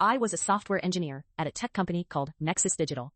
I was a software engineer at a tech company called Nexus Digital.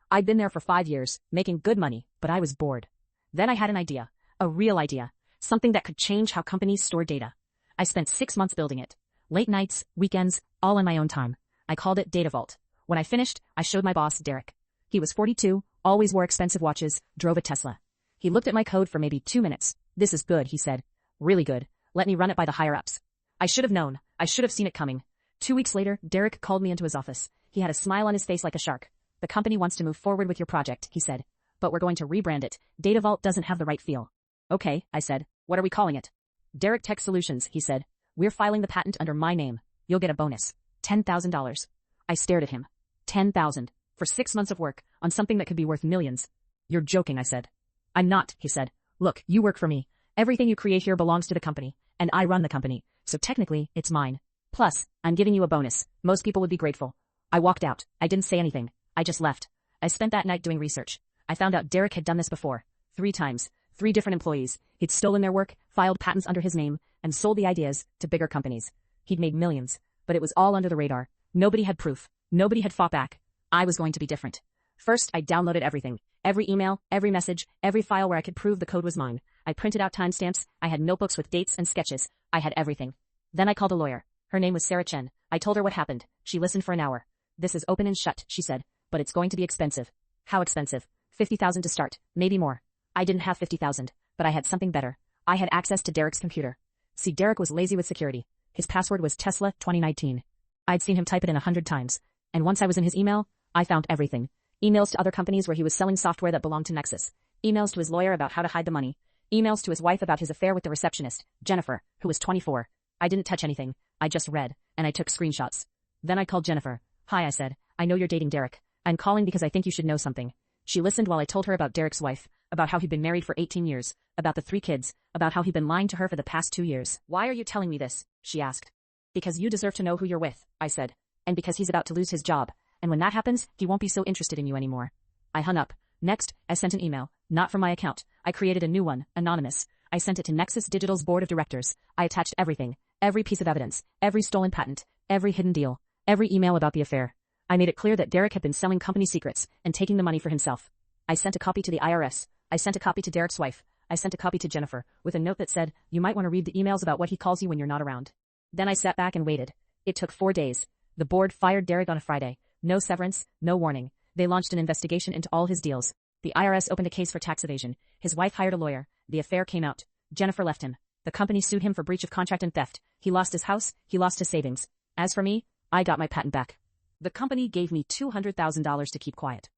I'd been there for 5 years, making good money, but I was bored. Then I had an idea, a real idea, something that could change how companies store data. I spent 6 months building it. Late nights, weekends, all on my own time. I called it Data Vault. When I finished, I showed my boss, Derek. He was 42, always wore expensive watches, drove a Tesla. He looked at my code for maybe 2 minutes. "This is good," he said. "Really good. Let me run it by the higher-ups." I should have known. I should have seen it coming. 2 weeks later, Derek called me into his office. He had a smile on his face like a shark. "The company wants to move forward with your project," he said. "But we're going to rebrand it. Data Vault doesn't have the right feel." "Okay," I said. "What are we calling it?" "Derek Tech Solutions," he said. "We're filing the patent under my name. You'll get a bonus. $10,000. I stared at him. 10,000 for 6 months of work on something that could be worth millions. "You're joking," I said. "I'm not," he said. "Look, you work for me. Everything you create here belongs to the company, and I run the company, so technically, it's mine. Plus, I'm giving you a bonus. Most people would be grateful." I walked out. I didn't say anything. I just left. I spent that night doing research. I found out Derek had done this before. 3 times. 3 different employees. He'd stolen their work, filed patents under his name, and sold the ideas to bigger companies. He'd made millions, but it was all under the radar. Nobody had proof. Nobody had fought back. I was going to be different. First, I downloaded everything. Every email, every message, every file where I could prove the code was mine. I printed out timestamps. I had notebooks with dates and sketches. I had everything. Then I called a lawyer. Her name was Sarah Chen. I told her what happened. She listened for an hour. "This is open and shut," she said, "but it's going to be expensive." "How expensive?" "50,000 to start, maybe more." I didn't have 50,000, but I had something better. I had access to Derek's computer. See, Derek was lazy with security. His password was Tesla 2019. I'd seen him type it in 100 times. And once I was in his email, I found everything. Emails to other companies where he was selling software that belonged to Nexus. Emails to his lawyer about how to hide the money. Emails to his wife about his affair with the receptionist, Jennifer, who was 24. I didn't touch anything. I just read, and I took screenshots. Then I called Jennifer. "Hi," I said. "I know you're dating Derek. I'm calling because I think you should know something." She listened while I told her about Derek's wife, about how he'd been married for 18 years, about the 3 kids, about how he'd been lying to her for the past 2 years. "Why are you telling me this?" she asked. "Because you deserve to know who you're with," I said. "And because he's about to lose his job. And when that happens, he won't be so interested in you anymore." I hung up. Next, I sent an email, not from my account. I created a new one, anonymous. I sent it to Nexus Digital's board of directors. I attached everything, every piece of evidence, every stolen patent, every hidden deal, every email about the affair. I made it clear that Derek had been selling company secrets and taking the money for himself. I sent a copy to the IRS. I sent a copy to Derek's wife. I sent a copy to Jennifer, with a note that said, "You might want to read the emails about what he calls you when you're not around." Then I sat back and waited. It took 4 days. The board fired Derek on a Friday. No severance, no warning. They launched an investigation into all his deals. The IRS opened a case for tax evasion. His wife hired a lawyer. The affair came out. Jennifer left him. The company sued him for breach of contract and theft. He lost his house. He lost his savings. As for me, I got my patent back. The company gave me $200,000 to keep quiet.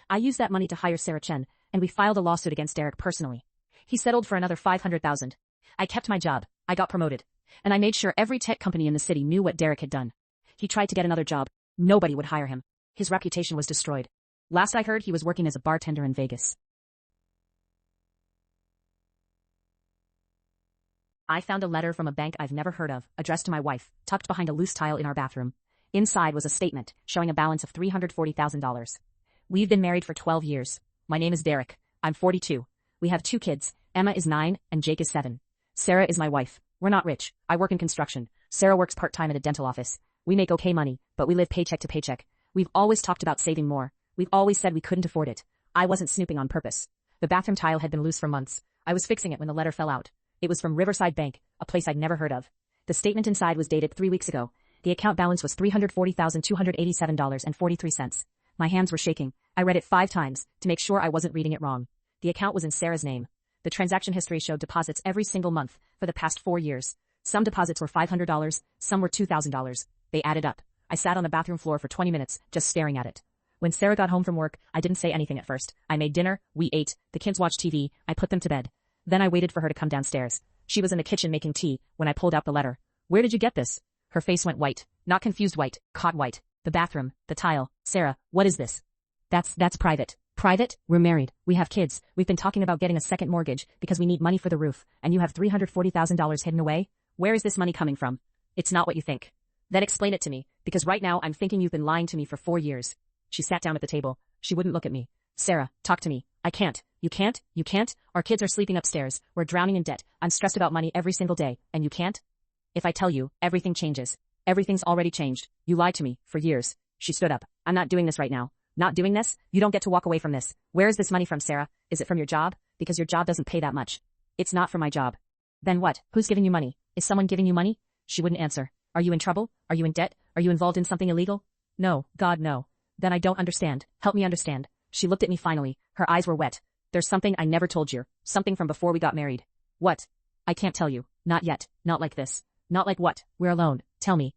I used that money to hire Sarah Chen, and we filed a lawsuit against Derek personally. He settled for another $500,000. I kept my job. I got promoted. And I made sure every tech company in the city knew what Derek had done. He tried to get another job. Nobody would hire him. His reputation was destroyed. Last I heard, he was working as a bartender in Vegas. I found a letter from a bank I've never heard of, addressed to my wife, tucked behind a loose tile in our bathroom. Inside was a statement, showing a balance of $340,000. "We've been married for 12 years. My name is Derek. I'm 42. We have 2 kids. Emma is 9, and Jake is 7. Sarah is my wife. We're not rich. I work in construction. Sarah works part-time at a dental office. We make okay money, but we live paycheck to paycheck. We've always talked about saving more. We've always said we couldn't afford it. I wasn't snooping on purpose. The bathroom tile had been loose for months. I was fixing it when the letter fell out. It was from Riverside Bank, a place I'd never heard of. The statement inside was dated 3 weeks ago. The account balance was $340,287.43. My hands were shaking. I read it 5 times to make sure I wasn't reading it wrong. The account was in Sarah's name. The transaction history showed deposits every single month for the past 4 years. Some deposits were $500, some were $2,000. They added up. I sat on the bathroom floor for 20 minutes, just staring at it. When Sarah got home from work, I didn't say anything at first. I made dinner, we ate, the kids watched TV, I put them to bed. Then I waited for her to come downstairs. She was in the kitchen making tea when I pulled out the letter. "Where did you get this?" Her face went white. Not confused white, caught white. "The bathroom, the tile. Sarah, what is this?" That's private." "Private? We're married. We have kids. We've been talking about getting a second mortgage because we need money for the roof, and you have $340,000 hidden away? Where is this money coming from?" "It's not what you think." "Then explain it to me, because right now I'm thinking you've been lying to me for 4 years. She sat down at the table. She wouldn't look at me. "Sarah, talk to me." "I can't." "You can't? You can't? Our kids are sleeping upstairs. We're drowning in debt. I'm stressed about money every single day. And you can't?" "If I tell you, everything changes. Everything's already changed. You lied to me, for years. She stood up. I'm not doing this right now. Not doing this? You don't get to walk away from this. Where is this money from, Sarah? Is it from your job? Because your job doesn't pay that much. It's not from my job. Then what? Who's giving you money? Is someone giving you money? She wouldn't answer. Are you in trouble? Are you in debt? Are you involved in something illegal? No, God, no. Then I don't understand. Help me understand. She looked at me finally. Her eyes were wet. There's something I never told you. Something from before we got married. What? I can't tell you. Not yet. Not like this. Not like what? We're alone. Tell me.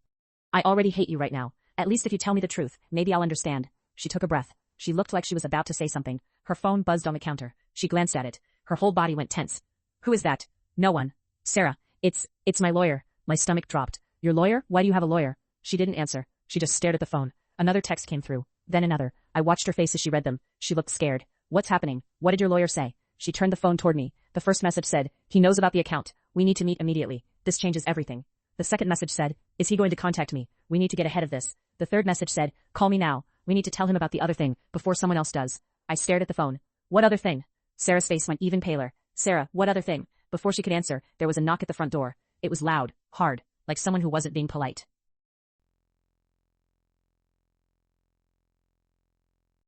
I already hate you right now. At least if you tell me the truth, maybe I'll understand. She took a breath. She looked like she was about to say something. Her phone buzzed on the counter. She glanced at it. Her whole body went tense. Who is that? No one. Sarah, it's my lawyer. My stomach dropped. Your lawyer? Why do you have a lawyer? She didn't answer. She just stared at the phone. Another text came through. Then another. I watched her face as she read them. She looked scared. What's happening? What did your lawyer say? She turned the phone toward me. The first message said, he knows about the account. We need to meet immediately. This changes everything. The second message said, is he going to contact me? We need to get ahead of this. The third message said, call me now. We need to tell him about the other thing, before someone else does. I stared at the phone. What other thing? Sarah's face went even paler. Sarah, what other thing? Before she could answer, there was a knock at the front door. It was loud, hard, like someone who wasn't being polite.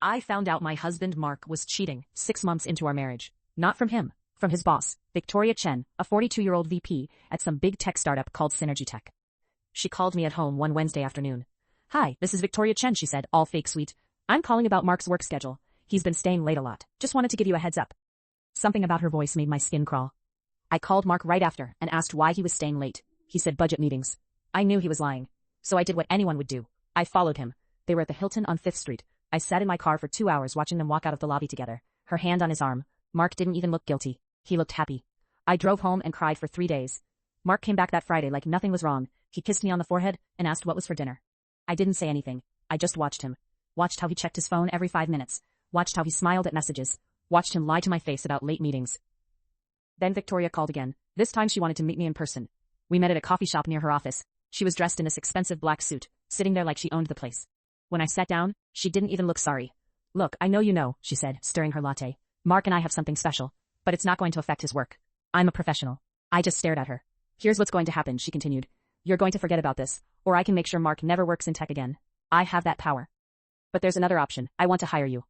I found out my husband Mark was cheating 6 months into our marriage. Not from him, from his boss, Victoria Chen, a 42-year-old VP at some big tech startup called Synergy Tech. She called me at home one Wednesday afternoon. Hi, this is Victoria Chen, she said, all fake sweet. I'm calling about Mark's work schedule. He's been staying late a lot. Just wanted to give you a heads up. Something about her voice made my skin crawl. I called Mark right after and asked why he was staying late. He said budget meetings. I knew he was lying. So I did what anyone would do. I followed him. They were at the Hilton on 5th Street. I sat in my car for 2 hours watching them walk out of the lobby together, her hand on his arm. Mark didn't even look guilty. He looked happy. I drove home and cried for 3 days. Mark came back that Friday like nothing was wrong. He kissed me on the forehead and asked what was for dinner. I didn't say anything. I just watched him. Watched how he checked his phone every 5 minutes. Watched how he smiled at messages. Watched him lie to my face about late meetings. Then Victoria called again. This time she wanted to meet me in person. We met at a coffee shop near her office. She was dressed in this expensive black suit, sitting there like she owned the place. When I sat down, she didn't even look sorry. Look, I know you know, she said, stirring her latte. Mark and I have something special, but it's not going to affect his work. I'm a professional. I just stared at her. Here's what's going to happen, she continued. You're going to forget about this, or I can make sure Mark never works in tech again. I have that power. But there's another option. I want to hire you.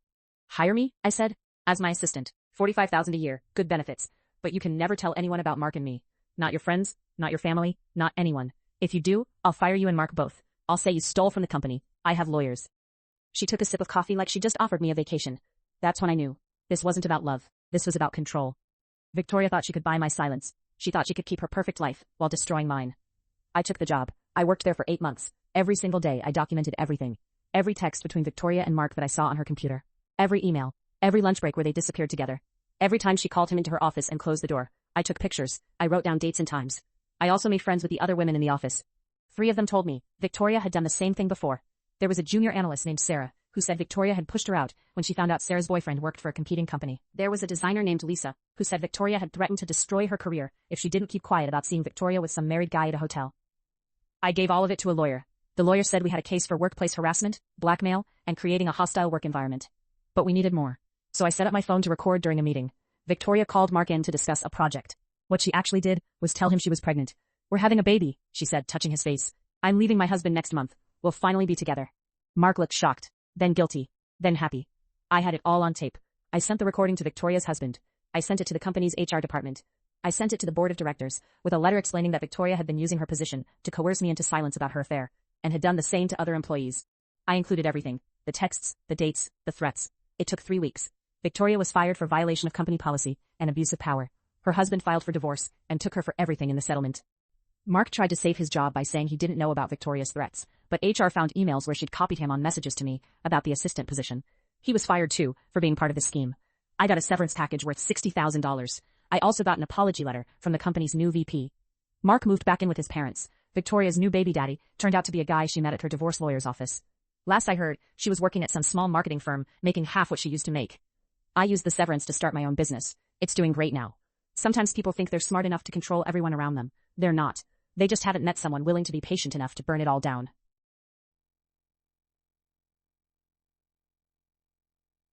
Hire me? I said. As my assistant. $45,000 a year, good benefits. But you can never tell anyone about Mark and me. Not your friends, not your family, not anyone. If you do, I'll fire you and Mark both. I'll say you stole from the company. I have lawyers. She took a sip of coffee like she just offered me a vacation. That's when I knew. This wasn't about love. This was about control. Victoria thought she could buy my silence. She thought she could keep her perfect life while destroying mine. I took the job. I worked there for 8 months. Every single day I documented everything. Every text between Victoria and Mark that I saw on her computer. Every email. Every lunch break where they disappeared together. Every time she called him into her office and closed the door. I took pictures. I wrote down dates and times. I also made friends with the other women in the office. 3 of them told me Victoria had done the same thing before. There was a junior analyst named Sarah, who said Victoria had pushed her out when she found out Sarah's boyfriend worked for a competing company. There was a designer named Lisa, who said Victoria had threatened to destroy her career if she didn't keep quiet about seeing Victoria with some married guy at a hotel. I gave all of it to a lawyer. The lawyer said we had a case for workplace harassment, blackmail, and creating a hostile work environment. But we needed more. So I set up my phone to record during a meeting. Victoria called Mark in to discuss a project. What she actually did was tell him she was pregnant. We're having a baby, she said, touching his face. I'm leaving my husband next month. We'll finally be together. Mark looked shocked, then guilty, then happy. I had it all on tape. I sent the recording to Victoria's husband. I sent it to the company's HR department. I sent it to the board of directors, with a letter explaining that Victoria had been using her position to coerce me into silence about her affair, and had done the same to other employees. I included everything, the texts, the dates, the threats. It took 3 weeks. Victoria was fired for violation of company policy and abuse of power. Her husband filed for divorce and took her for everything in the settlement. Mark tried to save his job by saying he didn't know about Victoria's threats, but HR found emails where she'd copied him on messages to me about the assistant position. He was fired too for being part of the scheme. I got a severance package worth $60,000. I also got an apology letter from the company's new VP. Mark moved back in with his parents. Victoria's new baby daddy turned out to be a guy she met at her divorce lawyer's office. Last I heard, she was working at some small marketing firm, making half what she used to make. I used the severance to start my own business. It's doing great now. Sometimes people think they're smart enough to control everyone around them. They're not. They just haven't met someone willing to be patient enough to burn it all down.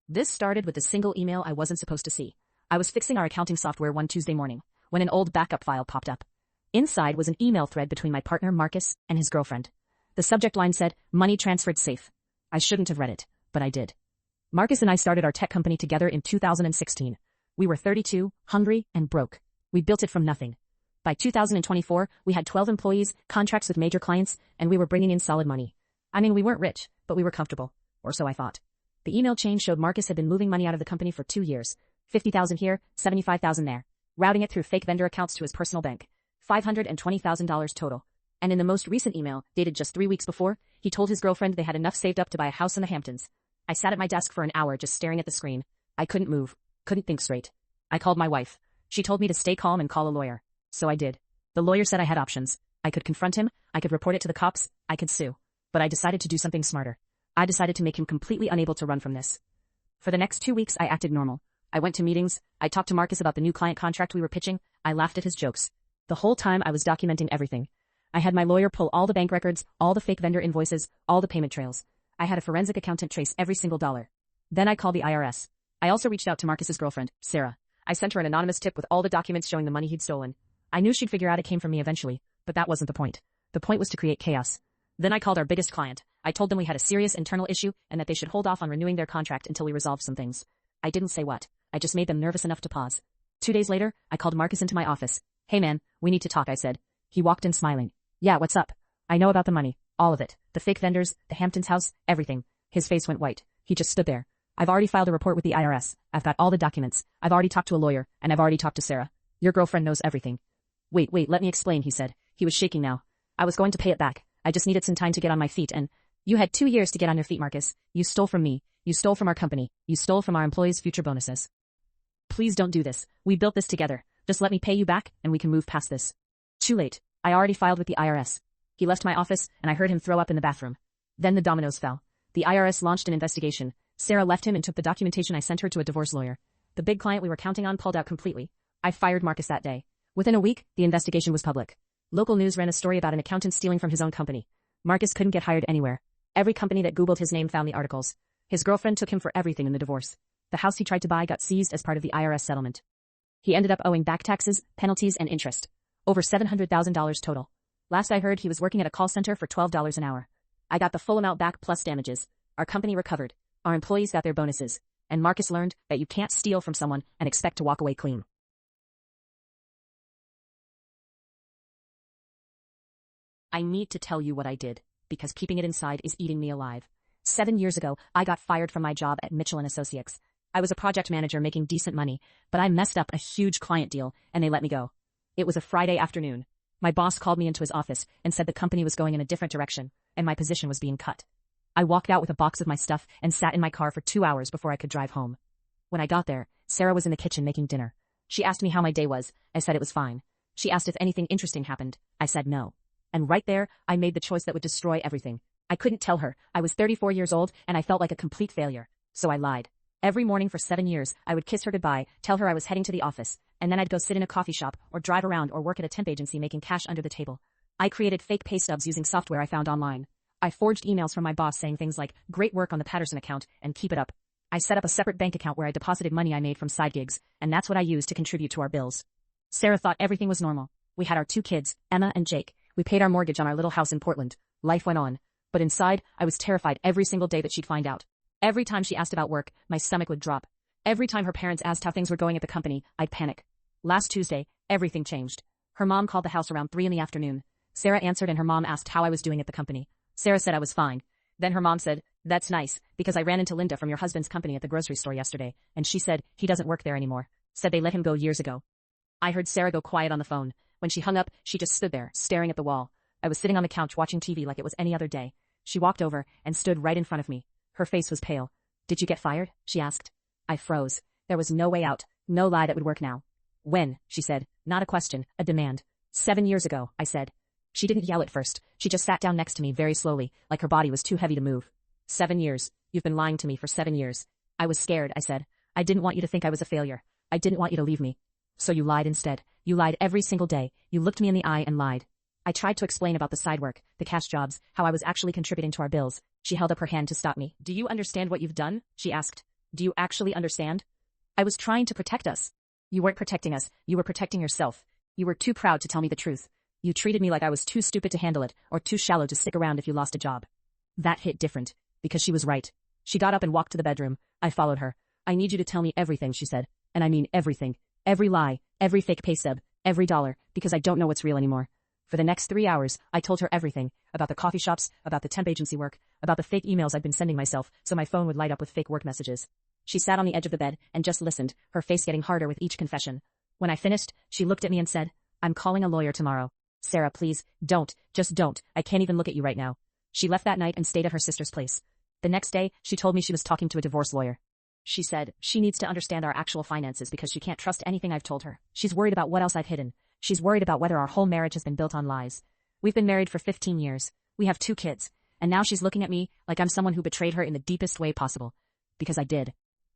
This started with a single email I wasn't supposed to see. I was fixing our accounting software one Tuesday morning, when an old backup file popped up. Inside was an email thread between my partner Marcus and his girlfriend. The subject line said, "Money transferred safe." I shouldn't have read it, but I did. Marcus and I started our tech company together in 2016. We were 32, hungry, and broke. We built it from nothing. By 2024, we had 12 employees, contracts with major clients, and we were bringing in solid money. I mean, we weren't rich, but we were comfortable. Or so I thought. The email chain showed Marcus had been moving money out of the company for 2 years. 50,000 here, 75,000 there. Routing it through fake vendor accounts to his personal bank. $520,000 total. And in the most recent email, dated just 3 weeks before, he told his girlfriend they had enough saved up to buy a house in the Hamptons. I sat at my desk for an hour just staring at the screen. I couldn't move, couldn't think straight. I called my wife. She told me to stay calm and call a lawyer. So I did. The lawyer said I had options. I could confront him, I could report it to the cops, I could sue. But I decided to do something smarter. I decided to make him completely unable to run from this. For the next 2 weeks, I acted normal. I went to meetings, I talked to Marcus about the new client contract we were pitching, I laughed at his jokes. The whole time I was documenting everything. I had my lawyer pull all the bank records, all the fake vendor invoices, all the payment trails. I had a forensic accountant trace every single dollar. Then I called the IRS. I also reached out to Marcus's girlfriend, Sarah. I sent her an anonymous tip with all the documents showing the money he'd stolen. I knew she'd figure out it came from me eventually, but that wasn't the point. The point was to create chaos. Then I called our biggest client. I told them we had a serious internal issue and that they should hold off on renewing their contract until we resolved some things. I didn't say what. I just made them nervous enough to pause. 2 days later, I called Marcus into my office. "Hey man, we need to talk," I said. He walked in smiling. "Yeah, what's up?" "I know about the money. All of it. The fake vendors, the Hamptons house, everything." His face went white. He just stood there. "I've already filed a report with the IRS. I've got all the documents. I've already talked to a lawyer, and I've already talked to Sarah. Your girlfriend knows everything." Wait, let me explain," he said. He was shaking now. "I was going to pay it back. I just needed some time to get on my feet and—" "You had 2 years to get on your feet, Marcus. You stole from me. You stole from our company. You stole from our employees' future bonuses. Please don't do this. We built this together. Just let me pay you back, and we can move past this." Too late. I already filed with the IRS. He left my office, and I heard him throw up in the bathroom. Then the dominoes fell. The IRS launched an investigation. Sarah left him and took the documentation I sent her to a divorce lawyer. The big client we were counting on pulled out completely. I fired Marcus that day. Within a week, the investigation was public. Local news ran a story about an accountant stealing from his own company. Marcus couldn't get hired anywhere. Every company that Googled his name found the articles. His girlfriend took him for everything in the divorce. The house he tried to buy got seized as part of the IRS settlement. He ended up owing back taxes, penalties, and interest. Over $700,000 total. Last I heard, he was working at a call center for $12 an hour. I got the full amount back plus damages. Our company recovered. Our employees got their bonuses. And Marcus learned that you can't steal from someone and expect to walk away clean. I need to tell you what I did, because keeping it inside is eating me alive. 7 years ago, I got fired from my job at Mitchell & Associates. I was a project manager making decent money, but I messed up a huge client deal, and they let me go. It was a Friday afternoon. My boss called me into his office and said the company was going in a different direction, and my position was being cut. I walked out with a box of my stuff and sat in my car for 2 hours before I could drive home. When I got there, Sarah was in the kitchen making dinner. She asked me how my day was. I said it was fine. She asked if anything interesting happened. I said no. And right there, I made the choice that would destroy everything. I couldn't tell her. I was 34 years old, and I felt like a complete failure. So I lied. Every morning for 7 years, I would kiss her goodbye, tell her I was heading to the office, and then I'd go sit in a coffee shop, or drive around, or work at a temp agency making cash under the table. I created fake pay stubs using software I found online. I forged emails from my boss saying things like, "Great work on the Patterson account, and keep it up." I set up a separate bank account where I deposited money I made from side gigs, and that's what I used to contribute to our bills. Sarah thought everything was normal. We had our 2 kids, Emma and Jake. We paid our mortgage on our little house in Portland. Life went on. But inside, I was terrified every single day that she'd find out. Every time she asked about work, my stomach would drop. Every time her parents asked how things were going at the company, I'd panic. Last Tuesday, everything changed. Her mom called the house around 3 in the afternoon. Sarah answered and her mom asked how I was doing at the company. Sarah said I was fine. Then her mom said, "That's nice, because I ran into Linda from your husband's company at the grocery store yesterday, and she said he doesn't work there anymore. Said they let him go years ago." I heard Sarah go quiet on the phone. When she hung up, she just stood there, staring at the wall. I was sitting on the couch watching TV like it was any other day. She walked over and stood right in front of me. Her face was pale. "Did you get fired?" she asked. I froze. There was no way out, no lie that would work now. "When?" she said. Not a question, a demand. 7 years ago, I said. She didn't yell at first. She just sat down next to me very slowly, like her body was too heavy to move. 7 years. You've been lying to me for 7 years. I was scared, I said. I didn't want you to think I was a failure. I didn't want you to leave me. So you lied instead. You lied every single day. You looked me in the eye and lied. I tried to explain about the side work, the cash jobs, how I was actually contributing to our bills. She held up her hand to stop me. "Do you understand what you've done?" she asked. "Do you actually understand?" "I was trying to protect us." "You weren't protecting us. You were protecting yourself. You were too proud to tell me the truth. You treated me like I was too stupid to handle it or too shallow to stick around if you lost a job. That hit different, because she was right. She got up and walked to the bedroom. I followed her. I need you to tell me everything, she said. And I mean everything. Every lie, every fake pay stub, every dollar, because I don't know what's real anymore. For the next 3 hours, I told her everything, about the coffee shops, about the temp agency work, about the fake emails I'd been sending myself so my phone would light up with fake work messages. She sat on the edge of the bed and just listened, her face getting harder with each confession. When I finished, she looked at me and said, I'm calling a lawyer tomorrow. Sarah, please, don't, just don't. I can't even look at you right now. She left that night and stayed at her sister's place. The next day, she told me she was talking to a divorce lawyer. She said she needs to understand our actual finances because she can't trust anything I've told her. She's worried about what else I've hidden. She's worried about whether our whole marriage has been built on lies. We've been married for 15 years. We have 2 kids. And now she's looking at me like I'm someone who betrayed her in the deepest way possible. Because I did.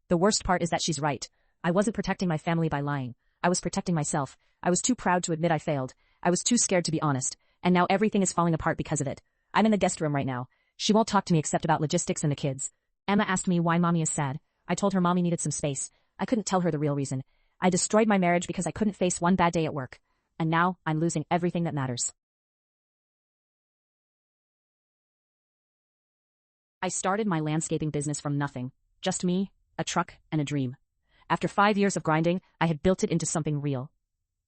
The worst part is that she's right. I wasn't protecting my family by lying. I was protecting myself. I was too proud to admit I failed. I was too scared to be honest. And now everything is falling apart because of it. I'm in the guest room right now. She won't talk to me except about logistics and the kids. Emma asked me why mommy is sad. I told her mommy needed some space. I couldn't tell her the real reason. I destroyed my marriage because I couldn't face one bad day at work. And now I'm losing everything that matters. I started my landscaping business from nothing. Just me, a truck, and a dream. After 5 years of grinding, I had built it into something real.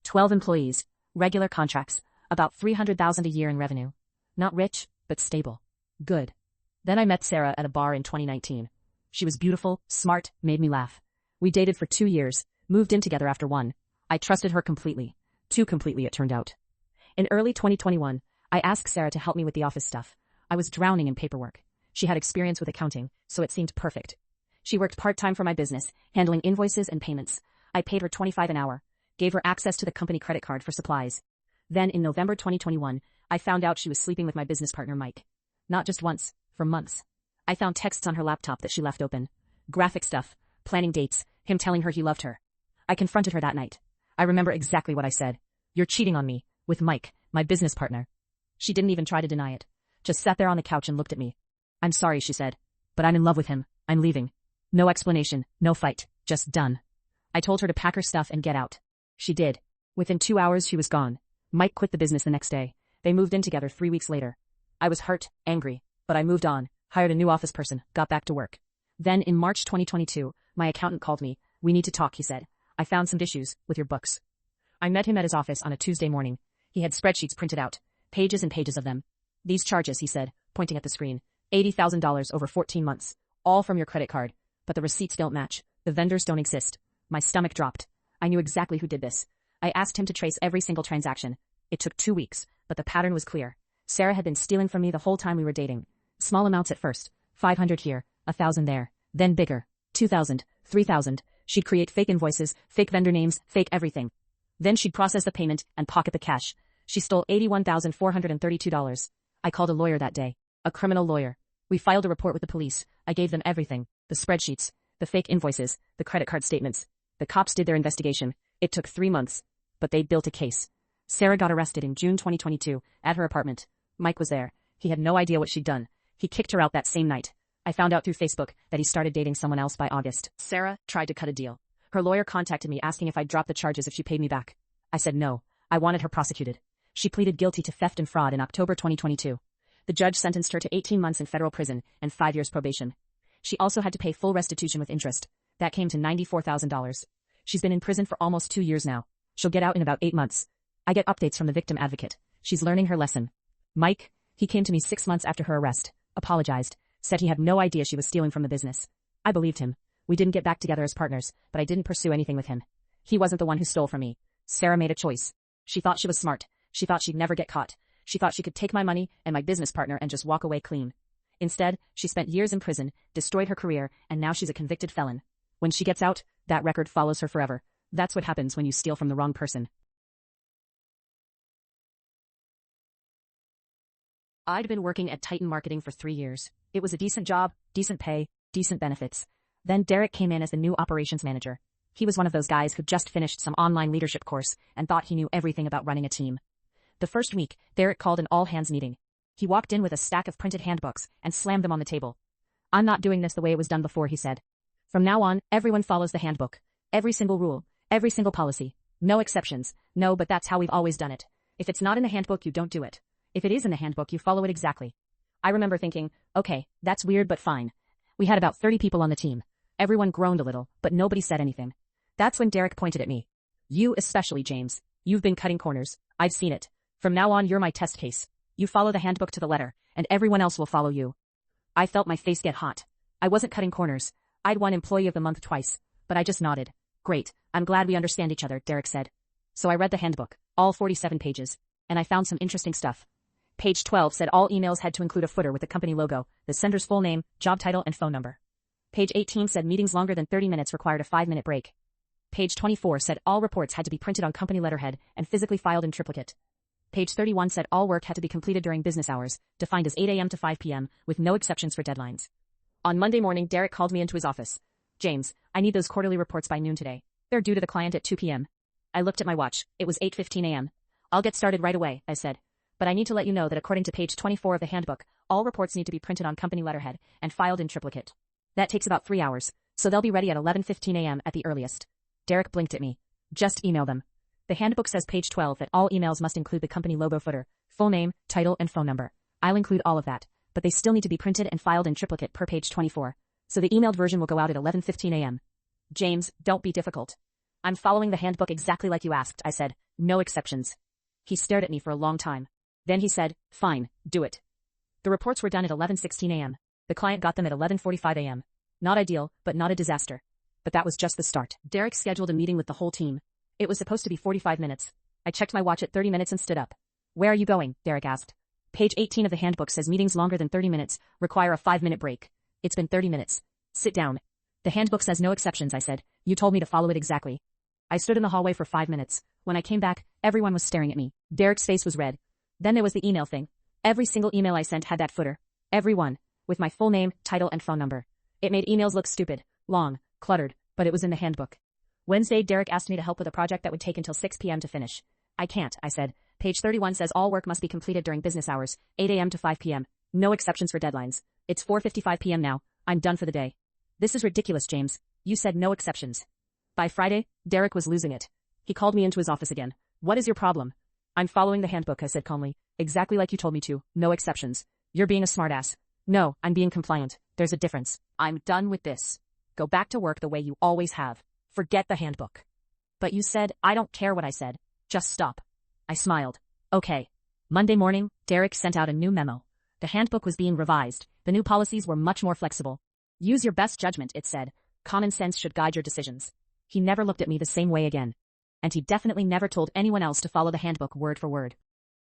12 employees, regular contracts, about $300,000 a year in revenue. Not rich, but stable. Good. Then I met Sarah at a bar in 2019. She was beautiful, smart, made me laugh. We dated for 2 years, moved in together after 1. I trusted her completely. Too completely, it turned out. In early 2021, I asked Sarah to help me with the office stuff. I was drowning in paperwork. She had experience with accounting, so it seemed perfect. She worked part-time for my business, handling invoices and payments. I paid her $25 an hour, gave her access to the company credit card for supplies. Then in November 2021, I found out she was sleeping with my business partner Mike. Not just once, for months. I found texts on her laptop that she left open. Graphic stuff, planning dates, him telling her he loved her. I confronted her that night. I remember exactly what I said. You're cheating on me, with Mike, my business partner. She didn't even try to deny it. Just sat there on the couch and looked at me. I'm sorry, she said. But I'm in love with him. I'm leaving. No explanation, no fight, just done. I told her to pack her stuff and get out. She did. Within 2 hours she was gone. Mike quit the business the next day. They moved in together 3 weeks later. I was hurt, angry, but I moved on, hired a new office person, got back to work. Then in March 2022, my accountant called me. We need to talk, he said. I found some issues with your books. I met him at his office on a Tuesday morning. He had spreadsheets printed out, pages and pages of them. These charges, he said, pointing at the screen, $80,000 over 14 months, all from your credit card. But the receipts don't match. The vendors don't exist. My stomach dropped. I knew exactly who did this. I asked him to trace every single transaction. It took 2 weeks, but the pattern was clear. Sarah had been stealing from me the whole time we were dating. Small amounts at first, 500 here, 1,000 there, then bigger, 2,000, 3,000. She'd create fake invoices, fake vendor names, fake everything. Then she'd process the payment and pocket the cash. She stole $81,432. I called a lawyer that day, a criminal lawyer. We filed a report with the police. I gave them everything, the spreadsheets, the fake invoices, the credit card statements. The cops did their investigation. It took 3 months, but they built a case. Sarah got arrested in June 2022 at her apartment. Mike was there. He had no idea what she'd done. He kicked her out that same night. I found out through Facebook that he started dating someone else by August. Sarah tried to cut a deal. Her lawyer contacted me asking if I'd drop the charges if she paid me back. I said no. I wanted her prosecuted. She pleaded guilty to theft and fraud in October 2022. The judge sentenced her to 18 months in federal prison and 5 years probation. She also had to pay full restitution with interest. That came to $94,000. She's been in prison for almost 2 years now. She'll get out in about 8 months. I get updates from the victim advocate. She's learning her lesson. Mike, he came to me 6 months after her arrest, apologized, said he had no idea she was stealing from the business. I believed him. We didn't get back together as partners, but I didn't pursue anything with him. He wasn't the one who stole from me. Sarah made a choice. She thought she was smart. She thought she'd never get caught. She thought she could take my money and my business partner and just walk away clean. Instead, she spent years in prison, destroyed her career, and now she's a convicted felon. When she gets out, that record follows her forever. That's what happens when you steal from the wrong person. I'd been working at Titan Marketing for 3 years. It was a decent job, decent pay, decent benefits. Then Derek came in as the new operations manager. He was one of those guys who just finished some online leadership course and thought he knew everything about running a team. The first week, Derek called an all-hands meeting. He walked in with a stack of printed handbooks and slammed them on the table. I'm not doing this the way it was done before, he said. From now on, everyone follows the handbook. Every single rule, every single policy. No exceptions. No, but that's how we've always done it. If it's not in the handbook, you don't do it. If it is in the handbook, you follow it exactly. I remember thinking, okay, that's weird but fine. We had about 30 people on the team. Everyone groaned a little, but nobody said anything. That's when Derek pointed at me. You especially, James. You've been cutting corners. I've seen it. From now on, you're my test case. You follow the handbook to the letter, and everyone else will follow you. I felt my face get hot. I wasn't cutting corners. I'd won Employee of the Month twice, but I just nodded. Great, I'm glad we understand each other, Derek said. So I read the handbook, all 47 pages, and I found some interesting stuff. Page 12 said all emails had to include a footer with the company logo, the sender's full name, job title, and phone number. Page 18 said meetings longer than 30 minutes required a 5-minute break. Page 24 said all reports had to be printed on company letterhead and physically filed in triplicate. Page 31 said all work had to be completed during business hours, defined as 8 a.m. to 5 p.m., with no exceptions for deadlines. On Monday morning, Derek called me into his office. James, I need those quarterly reports by noon today. They're due to the client at 2 p.m. I looked at my watch. It was 8:15 a.m. I'll get started right away, I said. But I need to let you know that according to page 24 of the handbook, all reports need to be printed on company letterhead and filed in triplicate. That takes about 3 hours, so they'll be ready at 11:15 a.m. at the earliest. Derek blinked at me. Just email them. The handbook says page 12 that all emails must include the company logo footer, full name, title, and phone number. I'll include all of that, but they still need to be printed and filed in triplicate per page 24, so the emailed version will go out at 11:15 a.m. James, don't be difficult. I'm following the handbook exactly like you asked, I said. No exceptions. He stared at me for a long time. Then he said, fine, do it. The reports were done at 11:16 a.m. The client got them at 11:45 a.m. Not ideal, but not a disaster. But that was just the start. Derek scheduled a meeting with the whole team. It was supposed to be 45 minutes. I checked my watch at 30 minutes and stood up. Where are you going? Derek asked. Page 18 of the handbook says meetings longer than 30 minutes require a 5-minute break. It's been 30 minutes. Sit down. The handbook says no exceptions, I said. You told me to follow it exactly. I stood in the hallway for 5 minutes. When I came back, everyone was staring at me. Derek's face was red. Then there was the email thing. Every single email I sent had that footer. Every one. With my full name, title, and phone number. It made emails look stupid, long, cluttered, but it was in the handbook. Wednesday, Derek asked me to help with a project that would take until 6 p.m. to finish. I can't, I said. Page 31 says all work must be completed during business hours, 8 a.m. to 5 p.m. No exceptions for deadlines. It's 4:55 p.m. now. I'm done for the day. This is ridiculous, James. You said no exceptions. By Friday, Derek was losing it. He called me into his office again. What is your problem? I'm following the handbook, I said calmly. Exactly like you told me to. No exceptions. You're being a smartass. No, I'm being compliant. There's a difference. I'm done with this. Go back to work the way you always have. Forget the handbook. But you said, I don't care what I said. Just stop. I smiled. Okay. Monday morning, Derek sent out a new memo. The handbook was being revised. The new policies were much more flexible. Use your best judgment, it said. Common sense should guide your decisions. He never looked at me the same way again. And he definitely never told anyone else to follow the handbook word for word.